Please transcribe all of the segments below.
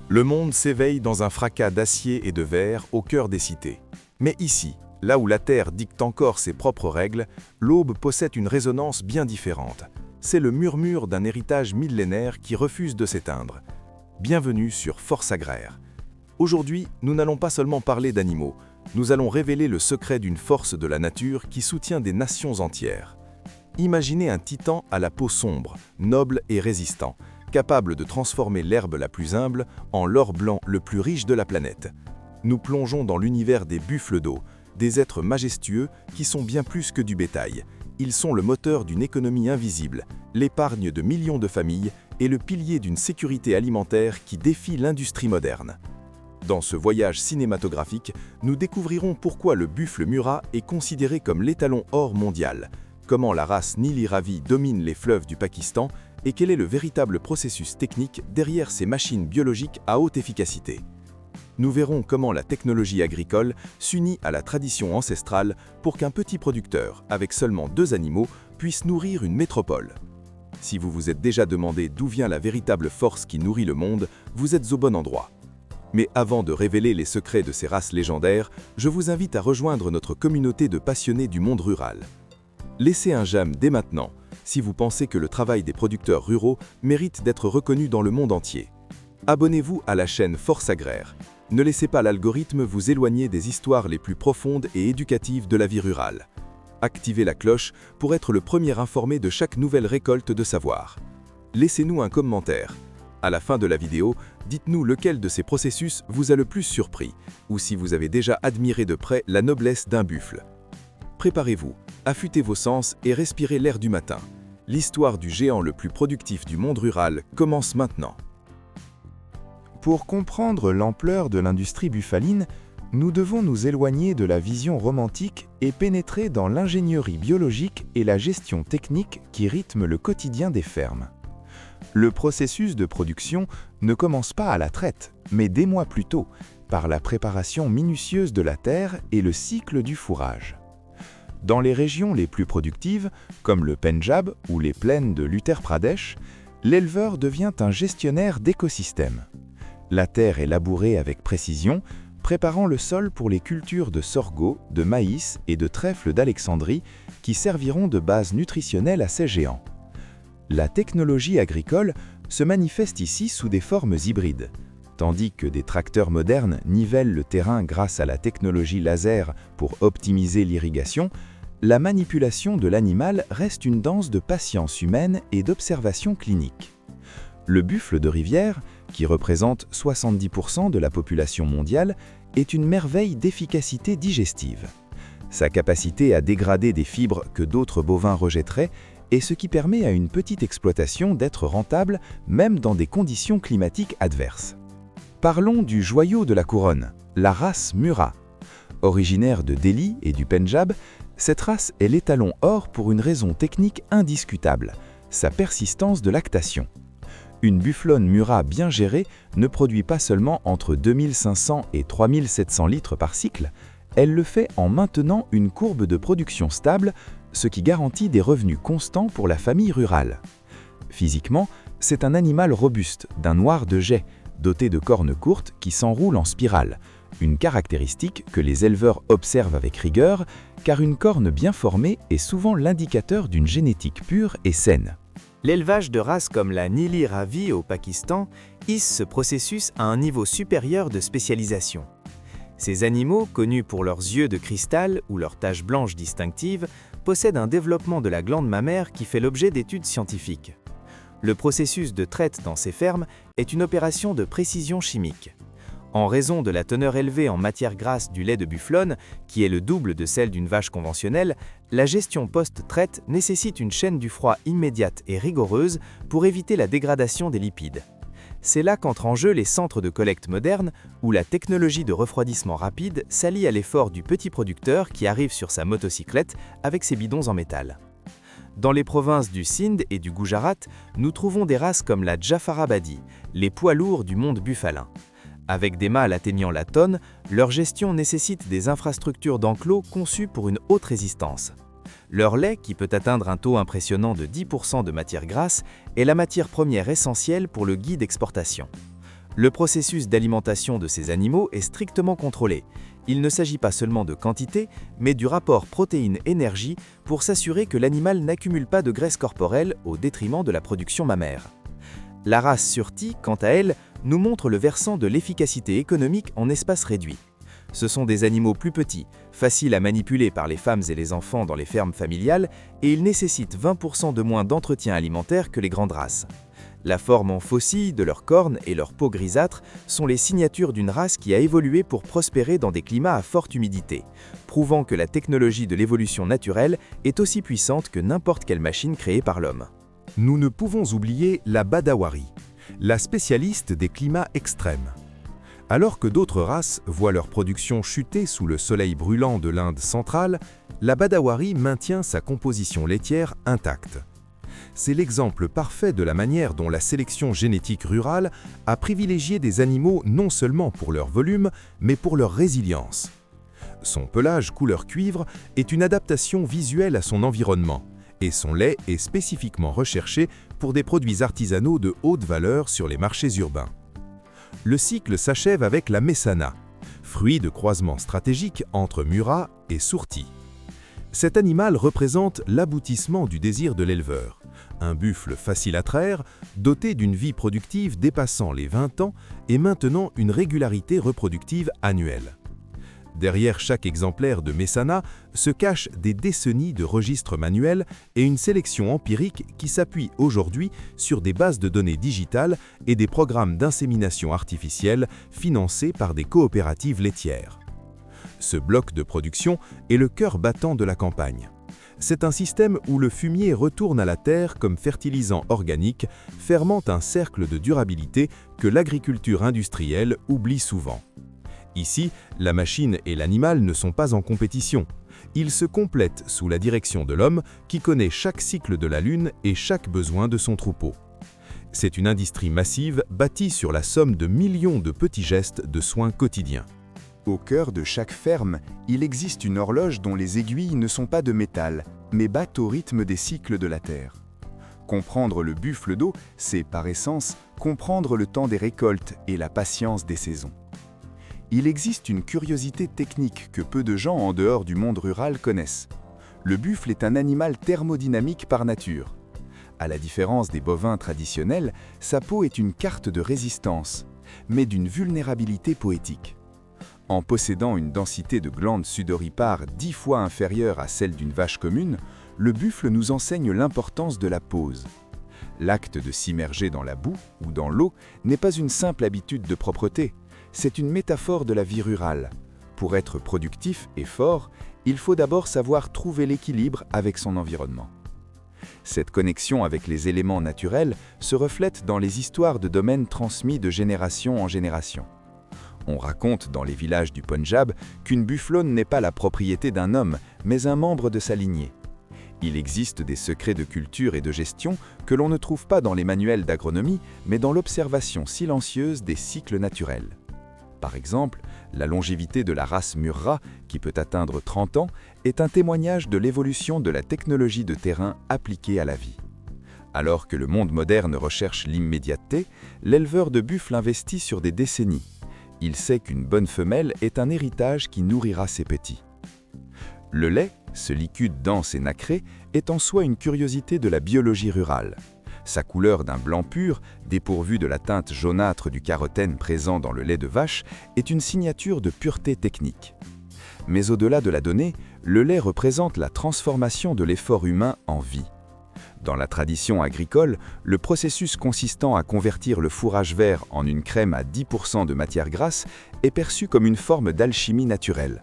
Le monde s'éveille dans un fracas d'acier et de verre au cœur des cités. Mais ici, là où la Terre dicte encore ses propres règles, l'aube possède une résonance bien différente. C'est le murmure d'un héritage millénaire qui refuse de s'éteindre. Bienvenue sur Force Agraire. Aujourd'hui, nous n'allons pas seulement parler d'animaux, nous allons révéler le secret d'une force de la nature qui soutient des nations entières. Imaginez un titan à la peau sombre, noble et résistant, capable de transformer l'herbe la plus humble en l'or blanc le plus riche de la planète. Nous plongeons dans l'univers des buffles d'eau, des êtres majestueux qui sont bien plus que du bétail. Ils sont le moteur d'une économie invisible, l'épargne de millions de familles et le pilier d'une sécurité alimentaire qui défie l'industrie moderne. Dans ce voyage cinématographique, nous découvrirons pourquoi le buffle Murat est considéré comme l'étalon or mondial, comment la race Nili Ravi domine les fleuves du Pakistan et quel est le véritable processus technique derrière ces machines biologiques à haute efficacité. Nous verrons comment la technologie agricole s'unit à la tradition ancestrale pour qu'un petit producteur, avec seulement 2 animaux, puisse nourrir une métropole. Si vous vous êtes déjà demandé d'où vient la véritable force qui nourrit le monde, vous êtes au bon endroit. Mais avant de révéler les secrets de ces races légendaires, je vous invite à rejoindre notre communauté de passionnés du monde rural. Laissez un j'aime dès maintenant si vous pensez que le travail des producteurs ruraux mérite d'être reconnu dans le monde entier. Abonnez-vous à la chaîne Force Agraire. Ne laissez pas l'algorithme vous éloigner des histoires les plus profondes et éducatives de la vie rurale. Activez la cloche pour être le premier informé de chaque nouvelle récolte de savoir. Laissez-nous un commentaire. À la fin de la vidéo, dites-nous lequel de ces processus vous a le plus surpris, ou si vous avez déjà admiré de près la noblesse d'un buffle. Préparez-vous, affûtez vos sens et respirez l'air du matin. L'histoire du géant le plus productif du monde rural commence maintenant. Pour comprendre l'ampleur de l'industrie buffaline, nous devons nous éloigner de la vision romantique et pénétrer dans l'ingénierie biologique et la gestion technique qui rythment le quotidien des fermes. Le processus de production ne commence pas à la traite, mais des mois plus tôt, par la préparation minutieuse de la terre et le cycle du fourrage. Dans les régions les plus productives, comme le Pendjab ou les plaines de l'Uttar Pradesh, l'éleveur devient un gestionnaire d'écosystèmes. La terre est labourée avec précision, préparant le sol pour les cultures de sorgho, de maïs et de trèfle d'Alexandrie qui serviront de base nutritionnelle à ces géants. La technologie agricole se manifeste ici sous des formes hybrides. Tandis que des tracteurs modernes nivellent le terrain grâce à la technologie laser pour optimiser l'irrigation, la manipulation de l'animal reste une danse de patience humaine et d'observation clinique. Le buffle de rivière, qui représente 70% de la population mondiale, est une merveille d'efficacité digestive. Sa capacité à dégrader des fibres que d'autres bovins rejetteraient est ce qui permet à une petite exploitation d'être rentable même dans des conditions climatiques adverses. Parlons du joyau de la couronne, la race Murat. Originaire de Delhi et du Pendjab, cette race est l'étalon or pour une raison technique indiscutable, sa persistance de lactation. Une bufflonne Murat bien gérée ne produit pas seulement entre 2500 et 3700 litres par cycle, elle le fait en maintenant une courbe de production stable, ce qui garantit des revenus constants pour la famille rurale. Physiquement, c'est un animal robuste, d'un noir de jais, doté de cornes courtes qui s'enroulent en spirale, une caractéristique que les éleveurs observent avec rigueur, car une corne bien formée est souvent l'indicateur d'une génétique pure et saine. L'élevage de races comme la Nili Ravi au Pakistan hisse ce processus à un niveau supérieur de spécialisation. Ces animaux, connus pour leurs yeux de cristal ou leurs taches blanches distinctives, possèdent un développement de la glande mammaire qui fait l'objet d'études scientifiques. Le processus de traite dans ces fermes est une opération de précision chimique. En raison de la teneur élevée en matière grasse du lait de bufflonne, qui est le double de celle d'une vache conventionnelle, la gestion post-traite nécessite une chaîne du froid immédiate et rigoureuse pour éviter la dégradation des lipides. C'est là qu'entrent en jeu les centres de collecte modernes, où la technologie de refroidissement rapide s'allie à l'effort du petit producteur qui arrive sur sa motocyclette avec ses bidons en métal. Dans les provinces du Sindh et du Gujarat, nous trouvons des races comme la Jafarabadi, les poids lourds du monde buffalin. Avec des mâles atteignant la tonne, leur gestion nécessite des infrastructures d'enclos conçues pour une haute résistance. Leur lait, qui peut atteindre un taux impressionnant de 10% de matière grasse, est la matière première essentielle pour le ghee d'exportation. Le processus d'alimentation de ces animaux est strictement contrôlé. Il ne s'agit pas seulement de quantité, mais du rapport protéines-énergie pour s'assurer que l'animal n'accumule pas de graisse corporelle au détriment de la production mammaire. La race Surti, quant à elle, nous montre le versant de l'efficacité économique en espace réduit. Ce sont des animaux plus petits, faciles à manipuler par les femmes et les enfants dans les fermes familiales, et ils nécessitent 20% de moins d'entretien alimentaire que les grandes races. La forme en faucille de leurs cornes et leur peau grisâtre sont les signatures d'une race qui a évolué pour prospérer dans des climats à forte humidité, prouvant que la technologie de l'évolution naturelle est aussi puissante que n'importe quelle machine créée par l'homme. Nous ne pouvons oublier la Badawari, la spécialiste des climats extrêmes. Alors que d'autres races voient leur production chuter sous le soleil brûlant de l'Inde centrale, la Badawari maintient sa composition laitière intacte. C'est l'exemple parfait de la manière dont la sélection génétique rurale a privilégié des animaux non seulement pour leur volume, mais pour leur résilience. Son pelage couleur cuivre est une adaptation visuelle à son environnement, et son lait est spécifiquement recherché pour des produits artisanaux de haute valeur sur les marchés urbains. Le cycle s'achève avec la Messana, fruit de croisement stratégique entre Murat et Surti. Cet animal représente l'aboutissement du désir de l'éleveur, un buffle facile à traire, doté d'une vie productive dépassant les 20 ans et maintenant une régularité reproductive annuelle. Derrière chaque exemplaire de Messana se cachent des décennies de registres manuels et une sélection empirique qui s'appuie aujourd'hui sur des bases de données digitales et des programmes d'insémination artificielle financés par des coopératives laitières. Ce bloc de production est le cœur battant de la campagne. C'est un système où le fumier retourne à la terre comme fertilisant organique, fermant un cercle de durabilité que l'agriculture industrielle oublie souvent. Ici, la machine et l'animal ne sont pas en compétition. Ils se complètent sous la direction de l'homme qui connaît chaque cycle de la lune et chaque besoin de son troupeau. C'est une industrie massive bâtie sur la somme de millions de petits gestes de soins quotidiens. Au cœur de chaque ferme, il existe une horloge dont les aiguilles ne sont pas de métal, mais battent au rythme des cycles de la Terre. Comprendre le buffle d'eau, c'est par essence comprendre le temps des récoltes et la patience des saisons. Il existe une curiosité technique que peu de gens en dehors du monde rural connaissent. Le buffle est un animal thermodynamique par nature. À la différence des bovins traditionnels, sa peau est une carte de résistance, mais d'une vulnérabilité poétique. En possédant une densité de glandes sudoripares 10 fois inférieure à celle d'une vache commune, le buffle nous enseigne l'importance de la pause. L'acte de s'immerger dans la boue ou dans l'eau n'est pas une simple habitude de propreté, c'est une métaphore de la vie rurale. Pour être productif et fort, il faut d'abord savoir trouver l'équilibre avec son environnement. Cette connexion avec les éléments naturels se reflète dans les histoires de domaines transmis de génération en génération. On raconte dans les villages du Punjab qu'une bufflonne n'est pas la propriété d'un homme, mais un membre de sa lignée. Il existe des secrets de culture et de gestion que l'on ne trouve pas dans les manuels d'agronomie, mais dans l'observation silencieuse des cycles naturels. Par exemple, la longévité de la race Murra, qui peut atteindre 30 ans, est un témoignage de l'évolution de la technologie de terrain appliquée à la vie. Alors que le monde moderne recherche l'immédiateté, l'éleveur de buffles investit sur des décennies. Il sait qu'une bonne femelle est un héritage qui nourrira ses petits. Le lait, ce liquide dense et nacré, est en soi une curiosité de la biologie rurale. Sa couleur d'un blanc pur, dépourvue de la teinte jaunâtre du carotène présent dans le lait de vache, est une signature de pureté technique. Mais au-delà de la donnée, le lait représente la transformation de l'effort humain en vie. Dans la tradition agricole, le processus consistant à convertir le fourrage vert en une crème à 10% de matière grasse est perçu comme une forme d'alchimie naturelle.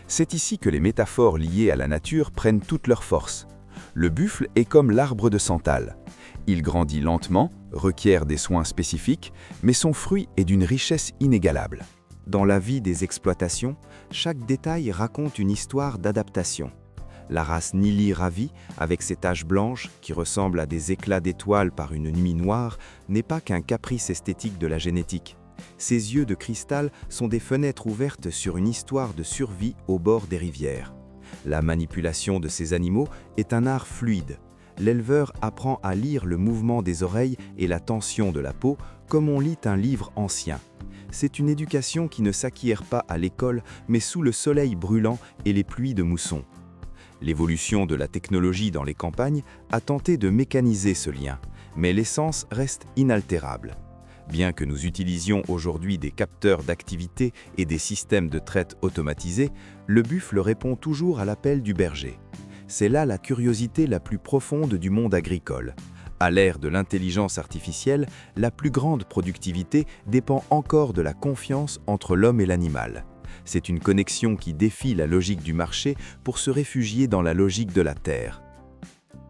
C'est ici que les métaphores liées à la nature prennent toute leur force. Le buffle est comme l'arbre de santal. Il grandit lentement, requiert des soins spécifiques, mais son fruit est d'une richesse inégalable. Dans la vie des exploitations, chaque détail raconte une histoire d'adaptation. La race Nili Ravi, avec ses taches blanches qui ressemblent à des éclats d'étoiles par une nuit noire, n'est pas qu'un caprice esthétique de la génétique. Ses yeux de cristal sont des fenêtres ouvertes sur une histoire de survie au bord des rivières. La manipulation de ces animaux est un art fluide. L'éleveur apprend à lire le mouvement des oreilles et la tension de la peau comme on lit un livre ancien. C'est une éducation qui ne s'acquiert pas à l'école, mais sous le soleil brûlant et les pluies de mousson. L'évolution de la technologie dans les campagnes a tenté de mécaniser ce lien, mais l'essence reste inaltérable. Bien que nous utilisions aujourd'hui des capteurs d'activité et des systèmes de traite automatisés, le buffle répond toujours à l'appel du berger. C'est là la curiosité la plus profonde du monde agricole. À l'ère de l'intelligence artificielle, la plus grande productivité dépend encore de la confiance entre l'homme et l'animal. C'est une connexion qui défie la logique du marché pour se réfugier dans la logique de la terre.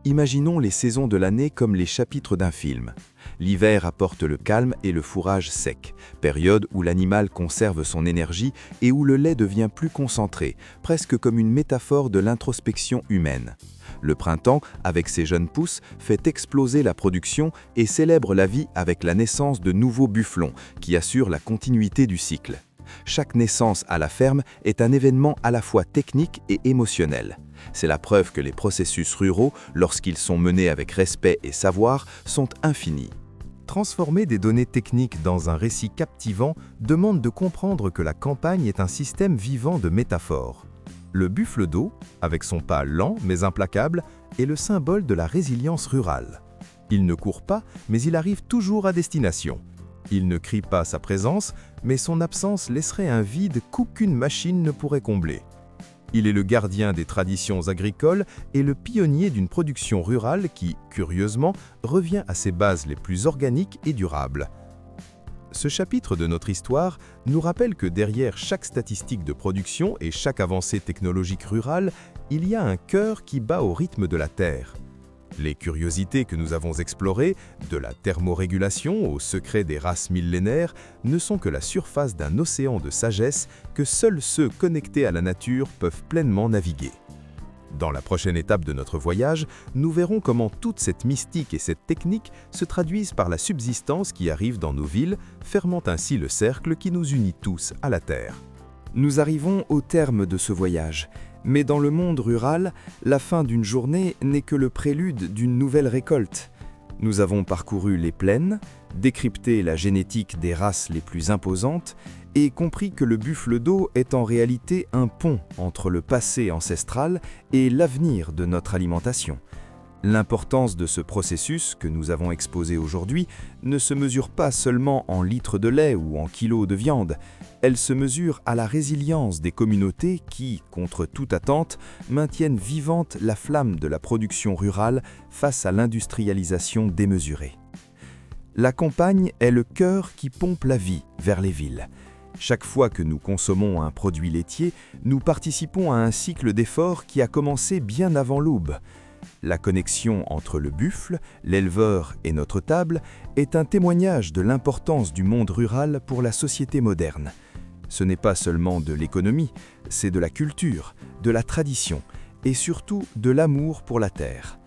Imaginons les saisons de l'année comme les chapitres d'un film. L'hiver apporte le calme et le fourrage sec, période où l'animal conserve son énergie et où le lait devient plus concentré, presque comme une métaphore de l'introspection humaine. Le printemps, avec ses jeunes pousses, fait exploser la production et célèbre la vie avec la naissance de nouveaux bufflons qui assurent la continuité du cycle. Chaque naissance à la ferme est un événement à la fois technique et émotionnel. C'est la preuve que les processus ruraux, lorsqu'ils sont menés avec respect et savoir, sont infinis. Transformer des données techniques dans un récit captivant demande de comprendre que la campagne est un système vivant de métaphores. Le buffle d'eau, avec son pas lent mais implacable, est le symbole de la résilience rurale. Il ne court pas, mais il arrive toujours à destination. Il ne crie pas sa présence, mais son absence laisserait un vide qu'aucune machine ne pourrait combler. Il est le gardien des traditions agricoles et le pionnier d'une production rurale qui, curieusement, revient à ses bases les plus organiques et durables. Ce chapitre de notre histoire nous rappelle que derrière chaque statistique de production et chaque avancée technologique rurale, il y a un cœur qui bat au rythme de la terre. Les curiosités que nous avons explorées, de la thermorégulation aux secrets des races millénaires, ne sont que la surface d'un océan de sagesse que seuls ceux connectés à la nature peuvent pleinement naviguer. Dans la prochaine étape de notre voyage, nous verrons comment toute cette mystique et cette technique se traduisent par la subsistance qui arrive dans nos villes, fermant ainsi le cercle qui nous unit tous à la Terre. Nous arrivons au terme de ce voyage, mais dans le monde rural, la fin d'une journée n'est que le prélude d'une nouvelle récolte. Nous avons parcouru les plaines, décrypté la génétique des races les plus imposantes et compris que le buffle d'eau est en réalité un pont entre le passé ancestral et l'avenir de notre alimentation. L'importance de ce processus que nous avons exposé aujourd'hui ne se mesure pas seulement en litres de lait ou en kilos de viande, elle se mesure à la résilience des communautés qui, contre toute attente, maintiennent vivante la flamme de la production rurale face à l'industrialisation démesurée. La campagne est le cœur qui pompe la vie vers les villes. Chaque fois que nous consommons un produit laitier, nous participons à un cycle d'efforts qui a commencé bien avant l'aube. La connexion entre le buffle, l'éleveur et notre table est un témoignage de l'importance du monde rural pour la société moderne. Ce n'est pas seulement de l'économie, c'est de la culture, de la tradition et surtout de l'amour pour la terre.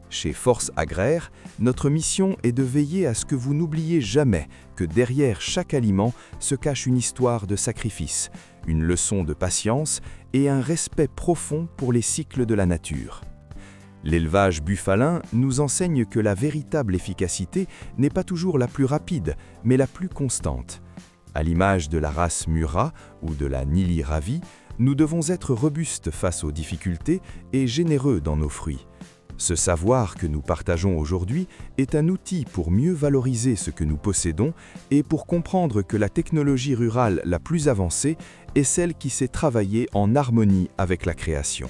Chez Force Agraire, notre mission est de veiller à ce que vous n'oubliez jamais que derrière chaque aliment se cache une histoire de sacrifice, une leçon de patience et un respect profond pour les cycles de la nature. L'élevage buffalin nous enseigne que la véritable efficacité n'est pas toujours la plus rapide, mais la plus constante. À l'image de la race Murrah ou de la Nili Ravi, nous devons être robustes face aux difficultés et généreux dans nos fruits. Ce savoir que nous partageons aujourd'hui est un outil pour mieux valoriser ce que nous possédons et pour comprendre que la technologie rurale la plus avancée est celle qui sait travailler en harmonie avec la création.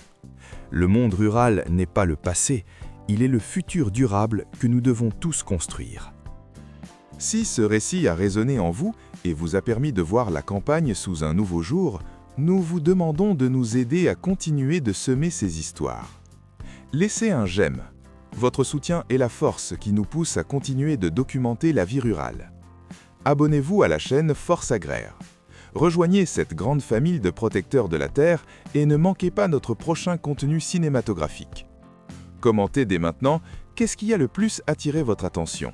Le monde rural n'est pas le passé, il est le futur durable que nous devons tous construire. Si ce récit a résonné en vous et vous a permis de voir la campagne sous un nouveau jour, nous vous demandons de nous aider à continuer de semer ces histoires. Laissez un j'aime. Votre soutien est la force qui nous pousse à continuer de documenter la vie rurale. Abonnez-vous à la chaîne Force Agraire. Rejoignez cette grande famille de protecteurs de la terre et ne manquez pas notre prochain contenu cinématographique. Commentez dès maintenant, qu'est-ce qui a le plus attiré votre attention?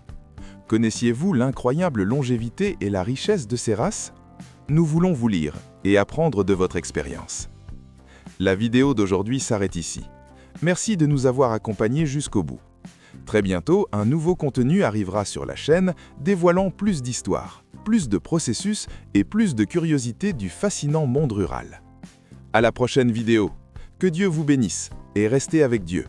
Connaissiez-vous l'incroyable longévité et la richesse de ces races? Nous voulons vous lire et apprendre de votre expérience. La vidéo d'aujourd'hui s'arrête ici. Merci de nous avoir accompagnés jusqu'au bout. Très bientôt, un nouveau contenu arrivera sur la chaîne, dévoilant plus d'histoires, plus de processus et plus de curiosités du fascinant monde rural. À la prochaine vidéo. Que Dieu vous bénisse et restez avec Dieu.